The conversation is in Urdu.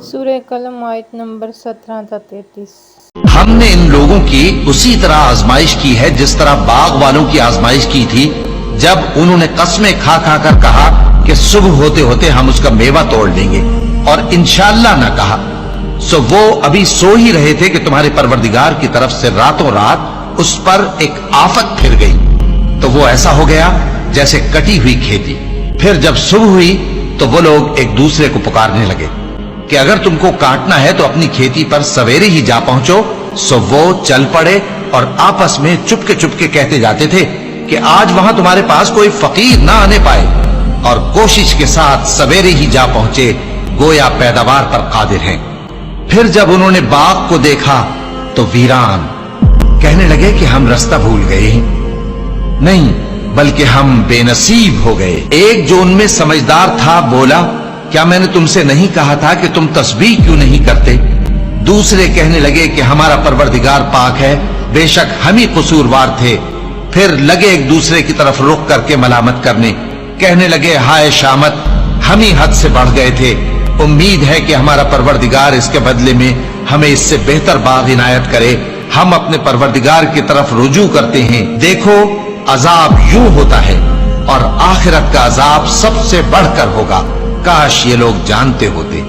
سورہ قلم آیت نمبر 17 تا 33۔ ہم نے ان لوگوں کی اسی طرح آزمائش کی ہے جس طرح باغ والوں کی آزمائش کی تھی، جب انہوں نے قسمیں کھا کھا کر کہا کہ صبح ہوتے ہوتے ہم اس کا میوہ توڑ لیں گے، اور انشاءاللہ نہ کہا۔ سو وہ ابھی سو ہی رہے تھے کہ تمہارے پروردگار کی طرف سے راتوں رات اس پر ایک آفت پھر گئی، تو وہ ایسا ہو گیا جیسے کٹی ہوئی کھیتی۔ پھر جب صبح ہوئی تو وہ لوگ ایک دوسرے کو پکارنے لگے کہ اگر تم کو کاٹنا ہے تو اپنی کھیتی پر سویرے ہی جا پہنچو۔ سو وہ چل پڑے اور آپس میں چپکے کہتے جاتے تھے کہ آج وہاں تمہارے پاس کوئی فقیر نہ آنے پائے، اور کوشش کے ساتھ سویرے ہی جا پہنچے، گویا پیداوار پر قادر ہیں۔ پھر جب انہوں نے باغ کو دیکھا تو ویران، کہنے لگے کہ ہم رستہ بھول گئے ہیں، نہیں بلکہ ہم بے نصیب ہو گئے۔ ایک جو ان میں سمجھدار تھا بولا، کیا میں نے تم سے نہیں کہا تھا کہ تم تسبیح کیوں نہیں کرتے؟ دوسرے کہنے لگے کہ ہمارا پروردگار پاک ہے، بے شک ہم ہی قصوروار تھے۔ پھر لگے ایک دوسرے کی طرف رخ کر کے ملامت کرنے، کہنے لگے ہائے شامت، ہم ہی حد سے بڑھ گئے تھے، امید ہے کہ ہمارا پروردگار اس کے بدلے میں ہمیں اس سے بہتر باغ عنایت کرے، ہم اپنے پروردگار کی طرف رجوع کرتے ہیں۔ دیکھو عذاب یوں ہوتا ہے، اور آخرت کا عذاب سب سے بڑھ کر ہوگا، کاش یہ لوگ جانتے ہوتے۔